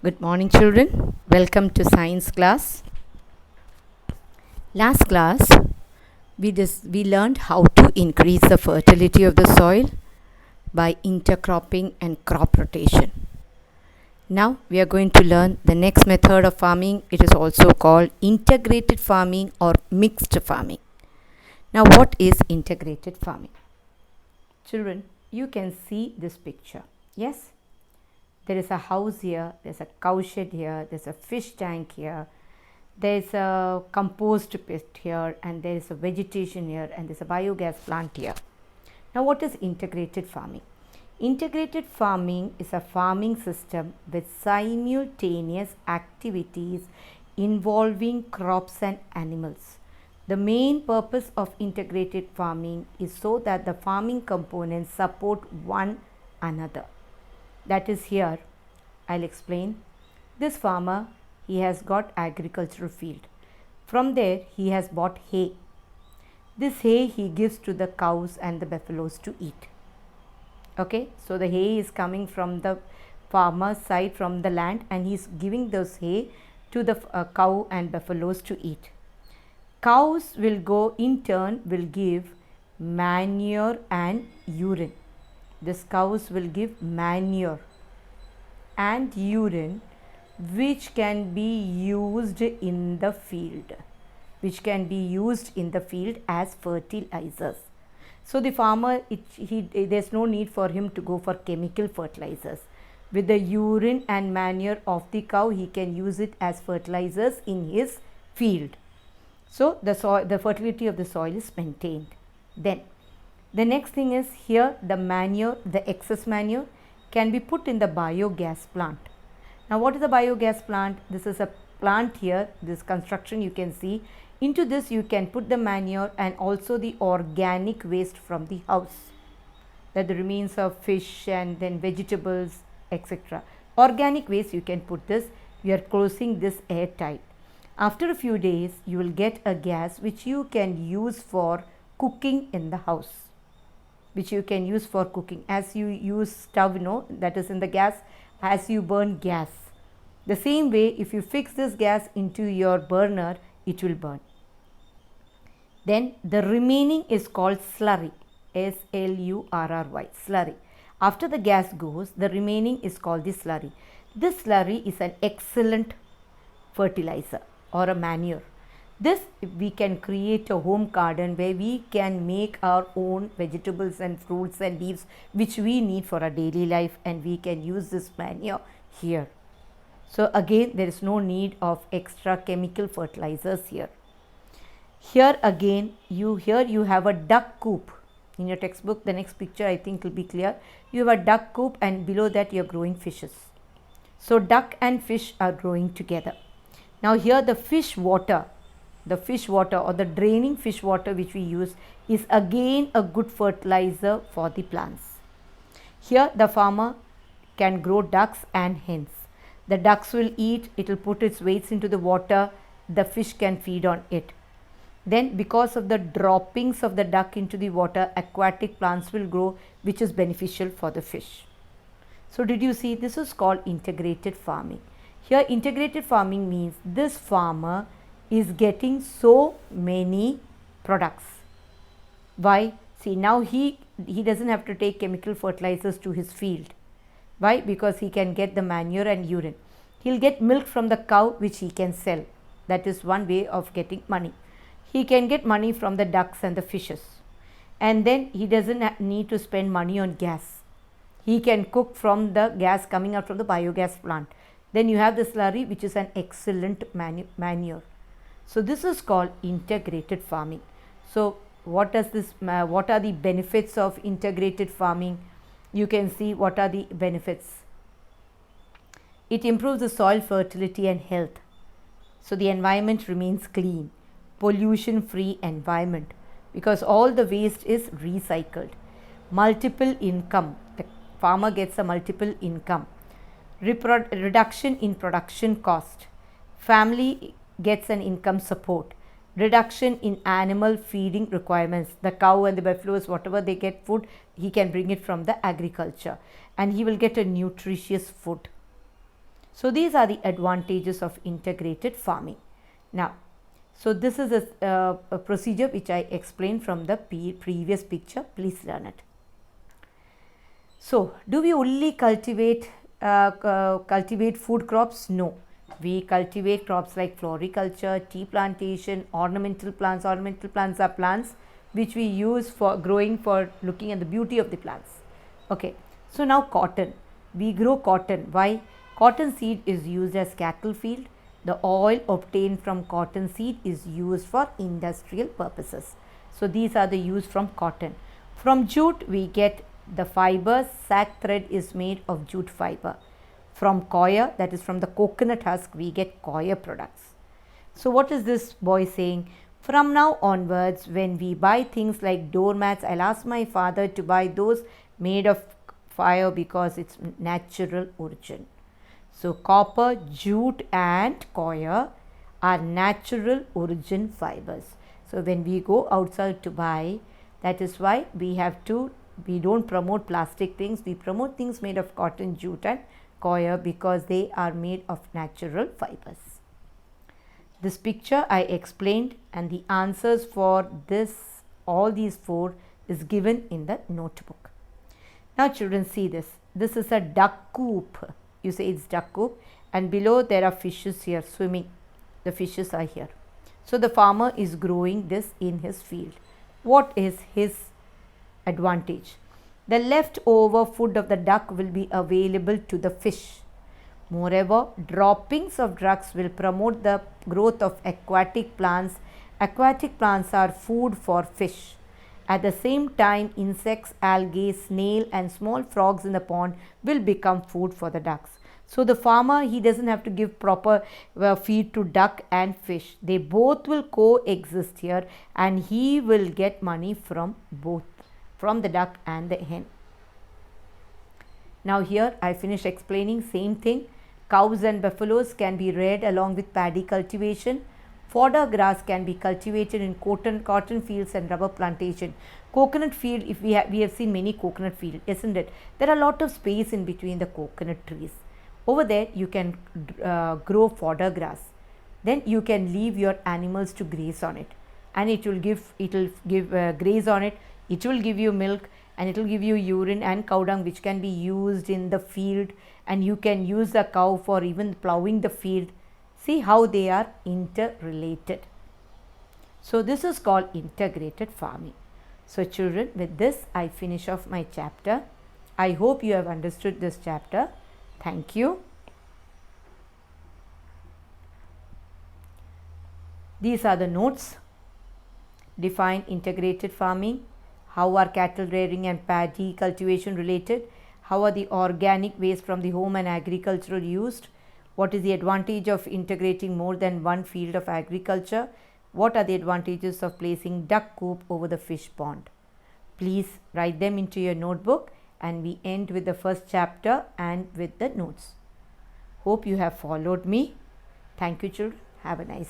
Good morning, children. Welcome to science class. Last class, we learned how to increase the fertility of the soil by intercropping and crop rotation. Now we are going to learn the next method of farming. It is also called integrated farming or mixed farming. Now, what is integrated farming? Children, you can see this picture. Yes? There is a house here, there's a cow shed here, there's a fish tank here, there's a compost pit here, and there is a vegetation here, and there's a biogas plant here. Now, what is integrated farming? Integrated farming is a farming system with simultaneous activities involving crops and animals. The main purpose of integrated farming is so that the farming components support one another. That is here, I'll explain. This farmer, he has got agricultural field. From there, he has bought hay. This hay he gives to the cows and the buffaloes to eat. Okay, so the hay is coming from the farmer's side from the land, and he's giving those hay to the cow and buffaloes to eat. Cows will go in turn will give manure and urine. These cows will give manure and urine which can be used in the field, as fertilizers. So the farmer, there's no need for him to go for chemical fertilizers. With the urine and manure of the cow, he can use it as fertilizers in his field. So the fertility of the soil is maintained. Then the next thing is here, the manure, the excess manure can be put in the biogas plant. Now, what is a biogas plant? This is a plant here, this construction you can see. Into this you can put the manure and also the organic waste from the house, that the remains of fish and then vegetables, etc. Organic waste you can put this. You are closing this airtight. After a few days, you will get a gas which you can use for cooking in the house. As you use stove, that is in the gas, as you burn gas. The same way, if you fix this gas into your burner, it will burn. Then the remaining is called slurry, S-L-U-R-R-Y, slurry. After the gas goes, the remaining is called the slurry. This slurry is an excellent fertilizer or a manure. This we can create a home garden where we can make our own vegetables and fruits and leaves which we need for our daily life, and we can use this manure here. So again, there is no need of extra chemical fertilizers here. Here again, you have a duck coop. In your textbook, the next picture I think will be clear. You have a duck coop, and below that you are growing fishes. So duck and fish are growing together. Now here the fish water or the draining fish water which we use is again a good fertilizer for the plants. Here the farmer can grow ducks and hens. The ducks will eat, it will put its weights into the water, the fish can feed on it. Then because of the droppings of the duck into the water, aquatic plants will grow, which is beneficial for the fish. So did you see, this is called integrated farming. Here integrated farming means this farmer is getting so many products. Why? See, now he doesn't have to take chemical fertilizers to his field. Why? Because he can get the manure and urine. He'll get milk from the cow which he can sell. That is one way of getting money. He can get money from the ducks and the fishes. And then he doesn't need to spend money on gas. He can cook from the gas coming out from the biogas plant. Then you have the slurry, which is an excellent manure. So this is called integrated farming. So what are the benefits of integrated farming? You can see what are the benefits. It improves the soil fertility and health. So the environment remains clean, pollution-free environment, because all the waste is recycled. Multiple income. The farmer gets a multiple income. Reduction in production cost. Family gets an income support. Reduction in animal feeding requirements. The cow and the buffaloes, whatever they get food, he can bring it from the agriculture, and he will get a nutritious food. So these are the advantages of integrated farming. Now, so this is a procedure which I explained from the previous picture. Please learn it. So, do we only cultivate food crops? No. We cultivate crops like floriculture, tea plantation, ornamental plants. Ornamental plants are plants which we use for growing, for looking at the beauty of the plants. Okay. So now cotton. We grow cotton. Why? Cotton seed is used as cattle feed. The oil obtained from cotton seed is used for industrial purposes. So these are the use from cotton. From jute we get the fibers. Sack thread is made of jute fiber. From coir, that is from the coconut husk, we get coir products. So what is this boy saying? From now onwards, when we buy things like doormats, I'll ask my father to buy those made of fire because it's natural origin. So copper, jute and coir are natural origin fibers. So when we go outside to buy, that is why we don't promote plastic things, we promote things made of cotton, jute and coir because they are made of natural fibers. This picture I explained and the answers for this, all these four is given in the notebook. Now children, see this. This is a duck coop. You say it's duck coop, and below there are fishes here swimming. The fishes are here. So the farmer is growing this in his field. What is his advantage? The leftover food of the duck will be available to the fish. Moreover, droppings of ducks will promote the growth of aquatic plants. Aquatic plants are food for fish. At the same time, insects, algae, snail and small frogs in the pond will become food for the ducks. So the farmer, he doesn't have to give proper feed to duck and fish. They both will coexist here and he will get money from both, from the duck and the hen. Now here I finish explaining same thing. Cows and buffaloes can be reared along with paddy cultivation. Fodder grass can be cultivated in cotton fields and rubber plantation. Coconut field, if we have seen many coconut field, isn't it? There are a lot of space in between the coconut trees. Over there you can grow fodder grass. Then you can leave your animals to graze on it, and it will give graze on it. It will give you milk and it will give you urine and cow dung which can be used in the field, and you can use the cow for even ploughing the field. See how they are interrelated. So this is called integrated farming. So children, with this I finish off my chapter. I hope you have understood this chapter. Thank you. These are the notes. Define integrated farming. How are cattle rearing and paddy cultivation related? How are the organic waste from the home and agricultural used? What is the advantage of integrating more than one field of agriculture? What are the advantages of placing duck coop over the fish pond? Please write them into your notebook, and we end with the first chapter and with the notes. Hope you have followed me. Thank you children. Have a nice day.